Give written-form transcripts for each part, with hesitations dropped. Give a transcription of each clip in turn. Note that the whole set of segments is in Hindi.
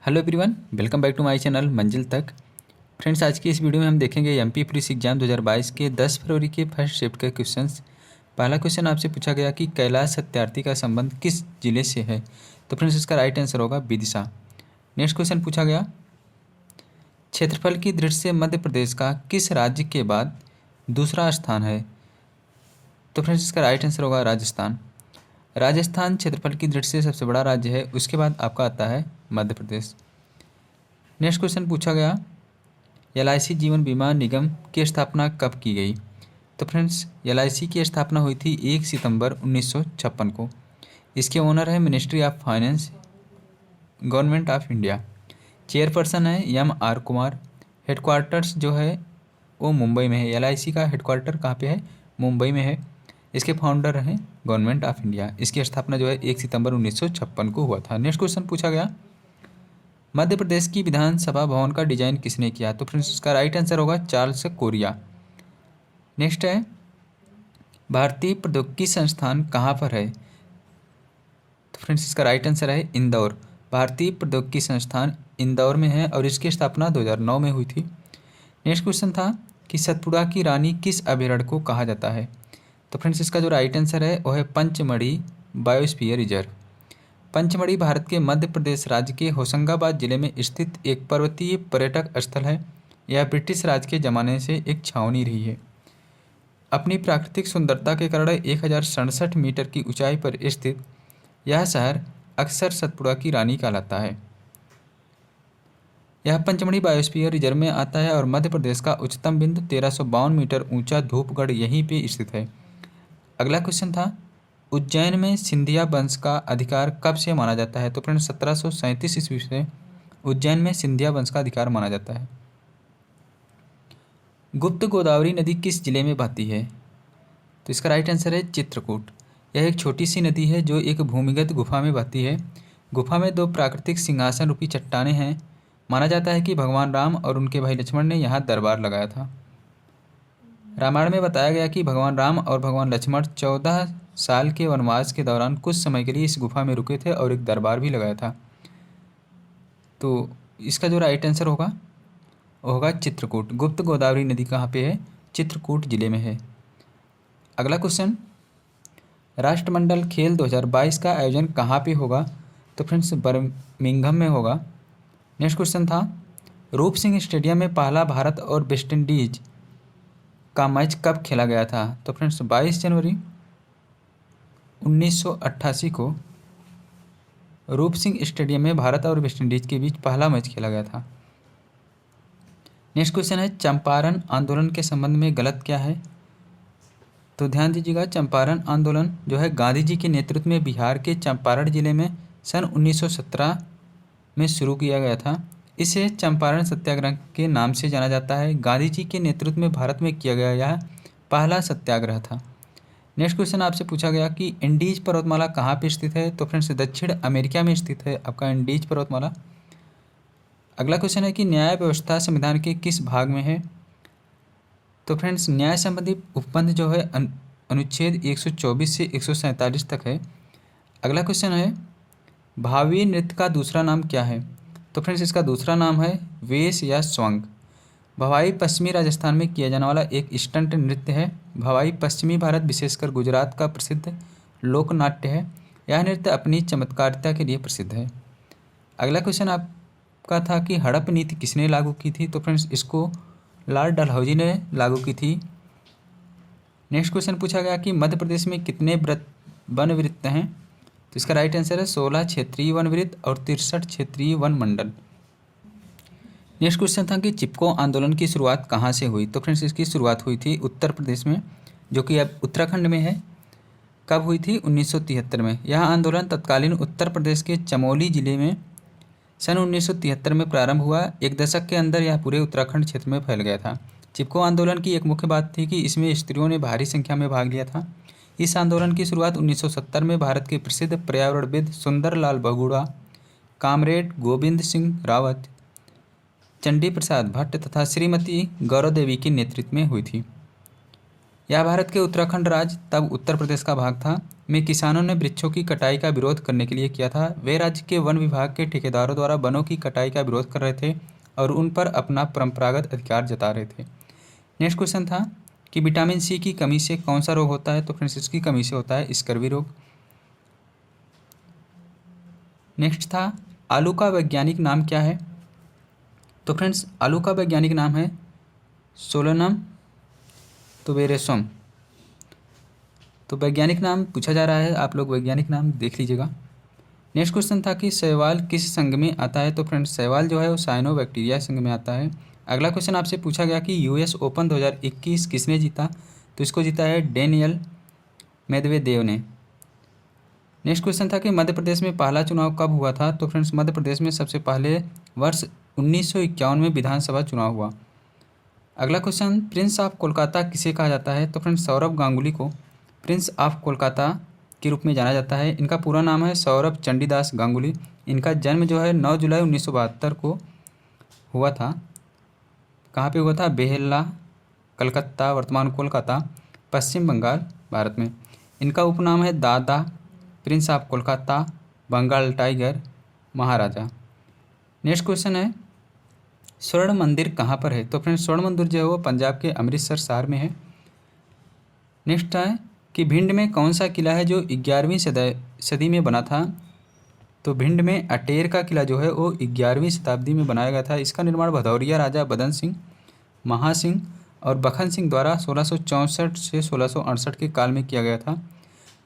Hello everyone, welcome back to my channel Manzil Tak. Friends, आज की इस वीडियो में हम देखेंगे एमपी पुलिस एग्जाम 2022 के 10 फरवरी के फर्स्ट शिफ्ट के क्वेश्चंस। पहला क्वेश्चन आपसे पूछा गया कि कैलाश सत्यार्थी का संबंध किस जिले से है। तो फ्रेंड्स, इसका राइट आंसर होगा विदिशा। नेक्स्ट क्वेश्चन पूछा गया, क्षेत्रफल की दृष्टि से मध्य प्रदेश का किस राज्य के बाद दूसरा स्थान है। तो फ्रेंड्स, इसका राइट आंसर होगा राजस्थान। राजस्थान क्षेत्रफल की दृष्टि से सबसे बड़ा राज्य है, उसके बाद आपका आता है मध्य प्रदेश। नेक्स्ट क्वेश्चन पूछा गया, एलआईसी जीवन बीमा निगम की स्थापना कब की गई। तो फ्रेंड्स, एलआईसी की स्थापना हुई थी 1 सितंबर 1956 को। इसके ओनर है ministry of finance, government of India. Chairperson है एम.आर. कुमार। हेडक्वार्टर्स जो है वो मुंबई में है। एलआईसी का हेडक्वार्टर कहाँ पे है? मुंबई में है। इसके फाउंडर हैं गवर्नमेंट ऑफ इंडिया। इसकी स्थापना जो है 1 सितंबर 1956 को हुआ था। नेक्स्ट क्वेश्चन पूछा गया, मध्य प्रदेश की विधानसभा भवन का डिजाइन किसने किया। तो फ्रेंड्स, इसका राइट आंसर होगा चार्ल्स कोरिया। नेक्स्ट है, भारतीय प्रौद्योगिकी संस्थान कहाँ पर है। तो फ्रेंड्स, इसका राइट आंसर है इंदौर। भारतीय प्रौद्योगिकी संस्थान इंदौर में है और इसकी स्थापना 2009 में हुई थी। नेक्स्ट क्वेश्चन था कि सतपुड़ा की रानी किस अभयारण्य को कहा जाता है। तो फ्रेंड्स, इसका जो राइट आंसर है वो है पंचमढ़ी बायोस्फीयर रिजर्व। पंचमढ़ी भारत के मध्य प्रदेश राज्य के होशंगाबाद जिले में स्थित एक पर्वतीय पर्यटक स्थल है। यह ब्रिटिश राज के ज़माने से एक छावनी रही है। अपनी प्राकृतिक सुंदरता के कारण 1067 मीटर की ऊंचाई पर स्थित यह शहर अक्सर सतपुड़ा की रानी कहलाता है। यह पंचमढ़ी बायोस्फीयर रिजर्व में आता है और मध्य प्रदेश का उच्चतम बिंदु 1352 मीटर ऊंचा धूपगढ़ यहीं पे स्थित है। अगला क्वेश्चन था, उज्जैन में सिंधिया वंश का अधिकार कब से माना जाता है। तो फ्रेंड्स, 1737 ईस्वी से उज्जैन में सिंधिया वंश का अधिकार माना जाता है। गुप्त गोदावरी नदी किस जिले में बहती है। तो इसका राइट आंसर है चित्रकूट। यह एक छोटी सी नदी है जो एक भूमिगत गुफा में बहती है। गुफा में 2 प्राकृतिक सिंहासन रूपी चट्टानें हैं। माना जाता है कि भगवान राम और उनके भाई लक्ष्मण ने यहाँ दरबार लगाया था। रामायण में बताया गया कि भगवान राम और भगवान लक्ष्मण 14 साल के वनवास के दौरान कुछ समय के लिए इस गुफा में रुके थे और एक दरबार भी लगाया था। तो इसका जो राइट आंसर होगा वो होगा चित्रकूट। गुप्त गोदावरी नदी कहाँ पे है? चित्रकूट जिले में है। अगला क्वेश्चन, राष्ट्रमंडल खेल 2022 का आयोजन कहाँ पे होगा। तो फ्रेंड्स, बर्मिंघम में होगा। नेक्स्ट क्वेश्चन था, रूप सिंह स्टेडियम में पहला भारत और वेस्टइंडीज का मैच कब खेला गया था। तो फ्रेंड्स, 22 जनवरी 1988 को रूप सिंह स्टेडियम में भारत और वेस्टइंडीज के बीच पहला मैच खेला गया था। नेक्स्ट क्वेश्चन है, चंपारण आंदोलन के संबंध में गलत क्या है। तो ध्यान दीजिएगा, चंपारण आंदोलन जो है गांधी जी के नेतृत्व में बिहार के चंपारण जिले में सन 1917 में शुरू किया गया था। इसे चंपारण सत्याग्रह के नाम से जाना जाता है। गांधी जी के नेतृत्व में भारत में किया गया यह पहला सत्याग्रह था। नेक्स्ट क्वेश्चन आपसे पूछा गया कि इंडीज पर्वतमाला कहाँ पे स्थित है। तो फ्रेंड्स, दक्षिण अमेरिका में स्थित है आपका इंडीज पर्वतमाला। अगला क्वेश्चन है कि न्याय व्यवस्था संविधान के किस भाग में है। तो फ्रेंड्स, न्याय संबंधी उपबंध जो है अनुच्छेद 124 से 147 तक है। अगला क्वेश्चन है, भावी नृत्य का दूसरा नाम क्या है। तो फ्रेंड्स, इसका दूसरा नाम है वेश या स्वंग। भवाई पश्चिमी राजस्थान में किया जाने वाला एक स्टंट नृत्य है। भवाई पश्चिमी भारत विशेषकर गुजरात का प्रसिद्ध लोक नाट्य है। यह नृत्य अपनी चमत्कारिता के लिए प्रसिद्ध है। अगला क्वेश्चन आपका था कि हड़प नीति किसने लागू की थी। तो फ्रेंड्स, इसको लॉर्ड डलहौजी ने लागू की थी। नेक्स्ट क्वेश्चन पूछा गया कि मध्य प्रदेश में कितने वन वृत्त हैं। तो इसका राइट आंसर है 16 क्षेत्रीय वन वृत्त और 63 क्षेत्रीय वन मंडल। नेक्स्ट क्वेश्चन था कि चिपको आंदोलन की शुरुआत कहाँ से हुई। तो फ्रेंड्स, इसकी शुरुआत हुई थी उत्तर प्रदेश में, जो कि अब उत्तराखंड में है। कब हुई थी? 1973 में। यह आंदोलन तत्कालीन उत्तर प्रदेश के चमोली जिले में सन 1973 में प्रारंभ हुआ। एक दशक के अंदर यह पूरे उत्तराखंड क्षेत्र में फैल गया था। चिपको आंदोलन की एक मुख्य बात थी कि इसमें स्त्रियों ने भारी संख्या में भाग लिया था। इस आंदोलन की शुरुआत 1970 में भारत के प्रसिद्ध पर्यावरणविद सुंदरलाल बहुगुणा, कामरेड गोविंद सिंह रावत, चंडी प्रसाद भट्ट तथा श्रीमती गौरव देवी के नेतृत्व में हुई थी। यह भारत के उत्तराखंड राज्य, तब उत्तर प्रदेश का भाग था, में किसानों ने वृक्षों की कटाई का विरोध करने के लिए किया था। वे राज्य के वन विभाग के ठेकेदारों द्वारा वनों की कटाई का विरोध कर रहे थे और उन पर अपना परंपरागत अधिकार जता रहे थे। नेक्स्ट क्वेश्चन था कि विटामिन सी की कमी से कौन सा रोग होता है? तो फ्रेंड्स इसकी कमी से होता है स्कर्वी रोग। नेक्स्ट था आलू का वैज्ञानिक नाम क्या है? तो फ्रेंड्स आलू का वैज्ञानिक नाम है सोलनम तुबेरेसम। तो वैज्ञानिक नाम पूछा जा रहा है, आप लोग वैज्ञानिक नाम देख लीजिएगा। नेक्स्ट क्वेश्चन था कि शैवाल किस संघ में आता है? तो फ्रेंड्स शैवाल जो है वो साइनोबैक्टीरिया संघ में आता है। अगला क्वेश्चन आपसे पूछा गया कि यूएस ओपन 2021 किसने जीता? तो इसको जीता है डेनियल मेदवेदेव ने। नेक्स्ट क्वेश्चन था कि मध्य प्रदेश में पहला चुनाव कब हुआ था? तो फ्रेंड्स मध्य प्रदेश में सबसे पहले वर्ष 1951 में विधानसभा चुनाव हुआ। अगला क्वेश्चन, प्रिंस ऑफ कोलकाता किसे कहा जाता है? तो फ्रेंड्स सौरभ गांगुली को प्रिंस ऑफ कोलकाता के रूप में जाना जाता है। इनका पूरा नाम है सौरभ चंडीदास गांगुली। इनका जन्म जो है 9 जुलाई 1972 को हुआ था। कहाँ पे हुआ था? बेहला, कलकत्ता, वर्तमान कोलकाता, पश्चिम बंगाल, भारत में। इनका उपनाम है Dada, prince of Kolkata, Bengal tiger, Maharaja. Next question है स्वर्ण मंदिर कहाँ पर है? तो फ्रेंड्स स्वर्ण मंदिर जो है वो पंजाब के अमृतसर शहर में है। नेक्स्ट है कि भिंड में कौन सा किला है जो 11वीं सदी में बना था? तो भिंड में अटेर का किला जो है वो 11वीं शताब्दी में बनाया गया था। इसका निर्माण भदौरिया राजा बदन सिंह, महासिंह और बखन सिंह द्वारा 1664 से 1668 के काल में किया गया था।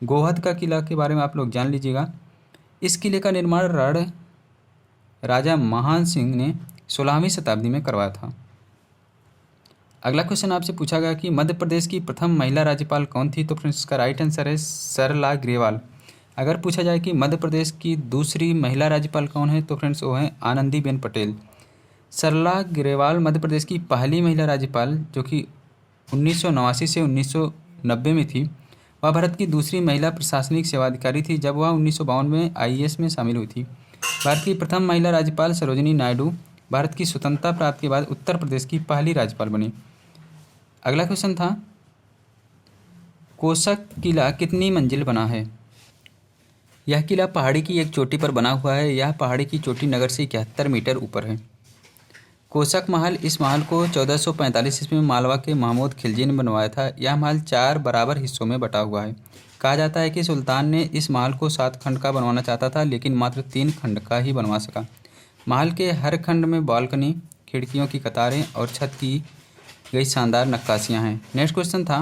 गोहद का किला के बारे में आप लोग जान लीजिएगा। इस किले का निर्माण राजा महान सिंह ने 16वीं शताब्दी में करवाया था। अगला क्वेश्चन आपसे पूछा गया कि मध्य प्रदेश की प्रथम महिला राज्यपाल कौन थी? तो फ्रेंड्स इसका राइट आंसर है सरला ग्रेवाल। अगर पूछा जाए कि मध्य प्रदेश की दूसरी महिला राज्यपाल कौन है? तो फ्रेंड्स वो हैं आनंदीबेन पटेल। सरला ग्रेवाल मध्य प्रदेश की पहली महिला राज्यपाल जो कि 1989 से 1990 में थी। वह भारत की दूसरी महिला प्रशासनिक सेवाधिकारी थी जब वह 1952 में आईएएस में शामिल हुई थी। भारत की प्रथम महिला राज्यपाल सरोजिनी नायडू भारत की स्वतंत्रता प्राप्ति के बाद उत्तर प्रदेश की पहली राज्यपाल बनी। अगला क्वेश्चन था कोसक किला कितनी मंजिल बना है? यह किला पहाड़ी की एक चोटी पर बना हुआ है। यह पहाड़ी की चोटी नगर से 71 मीटर ऊपर है। कोसक महल, इस महल को 1445 ईस्वी में मालवा के महमूद खिलजी ने बनवाया था। यह महल 4 बराबर हिस्सों में बटा हुआ है। कहा जाता है कि सुल्तान ने इस महल को 7 खंड का बनवाना चाहता था लेकिन मात्र 3 खंड का ही बनवा सका। महल के हर खंड में बालकनी, खिड़कियों की कतारें और छत की गई शानदार नक्काशियाँ हैं। नेक्स्ट क्वेश्चन था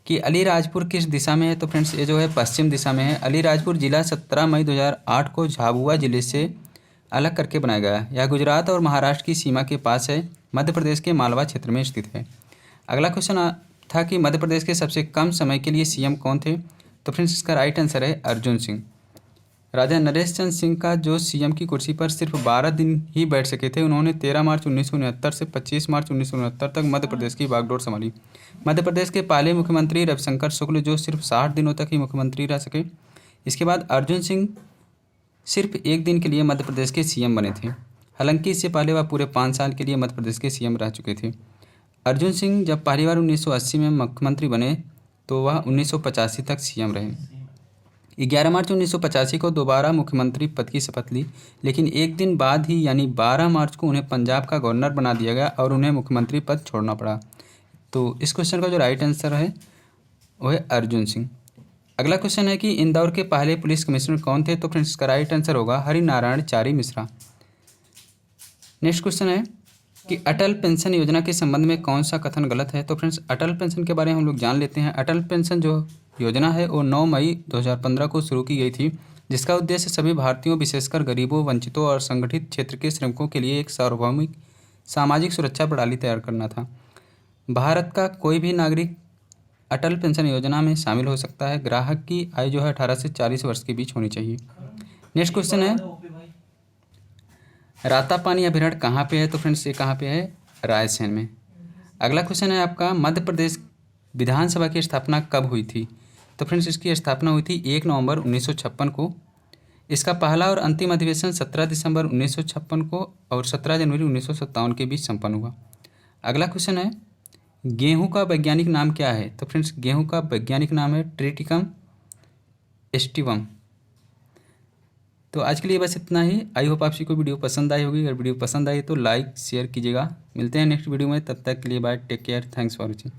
कि अलीराजपुर किस दिशा में है? तो फ्रेंड्स ये जो है पश्चिम दिशा में है। अलीराजपुर जिला 17 मई 2008 को झाबुआ जिले से अलग करके बनाया गया है। यह गुजरात और महाराष्ट्र की सीमा के पास है। मध्य प्रदेश के मालवा क्षेत्र में स्थित है। अगला क्वेश्चन था कि मध्य प्रदेश के सबसे कम समय के लिए सीएम कौन थे? तो फ्रेंड्स इसका राइट आंसर है अर्जुन सिंह। राजा नरेश चंद सिंह का जो सीएम की कुर्सी पर सिर्फ 12 दिन ही बैठ सके थे। उन्होंने 13 मार्च 1969 से 25 मार्च 1969 तक मध्य प्रदेश की बागडोर संभाली। मध्य प्रदेश के पहले मुख्यमंत्री रविशंकर शुक्ल जो सिर्फ 60 दिनों तक ही मुख्यमंत्री रह सके। इसके बाद अर्जुन सिंह सिर्फ 1 दिन के लिए मध्य प्रदेश के सीएम बने थे। हालांकि इससे पहले वह पूरे 5 साल के लिए मध्य प्रदेश के सीएम रह चुके थे। अर्जुन सिंह जब पहली बार 1980 में मुख्यमंत्री बने तो वह 1985 तक सीएम रहे। 11 मार्च 1985 को दोबारा मुख्यमंत्री पद की शपथ ली, लेकिन 1 दिन बाद ही यानी 12 मार्च को उन्हें पंजाब का गवर्नर बना दिया गया और उन्हें मुख्यमंत्री पद छोड़ना पड़ा। तो इस क्वेश्चन का जो राइट आंसर है वो है अर्जुन सिंह। अगला क्वेश्चन है कि इंदौर के पहले पुलिस कमिश्नर कौन थे? तो फ्रेंड्स इसका राइट आंसर होगा हरिनारायण चारी मिश्रा। नेक्स्ट क्वेश्चन है कि अटल पेंशन योजना के संबंध में कौन सा कथन गलत है? तो फ्रेंड्स अटल पेंशन के बारे में हम लोग जान लेते हैं। अटल पेंशन जो योजना है वो 9 मई 2015 को शुरू की गई थी, जिसका उद्देश्य सभी भारतीयों विशेषकर गरीबों, वंचितों और संगठित क्षेत्र के श्रमिकों के लिए एक सार्वभौमिक सामाजिक सुरक्षा प्रणाली तैयार करना था। भारत का कोई भी नागरिक अटल पेंशन योजना में शामिल हो सकता है। ग्राहक की आयु जो है 18 से 40 वर्ष के बीच होनी चाहिए। नेक्स्ट क्वेश्चन है रातापानी अभयारण्य कहाँ पे है? तो फ्रेंड्स ये कहाँ पे है? रायसेन में। अगला क्वेश्चन है आपका मध्य प्रदेश विधानसभा की स्थापना कब हुई थी? तो फ्रेंड्स इसकी स्थापना हुई थी 1 नवंबर 1956 को। इसका पहला और अंतिम अधिवेशन 17 दिसंबर 1956 को और 17 जनवरी 1957 के बीच संपन्न हुआ। अगला क्वेश्चन है गेहूं का वैज्ञानिक नाम क्या है? तो फ्रेंड्स गेहूं का वैज्ञानिक नाम है ट्रिटिकम एस्टिवम। तो आज के लिए बस इतना ही। आई होप आपसी को वीडियो पसंद आई होगी। अगर वीडियो पसंद आई तो लाइक शेयर कीजिएगा। मिलते हैं नेक्स्ट वीडियो में, तब तक के लिए bye, take care, thanks for watching.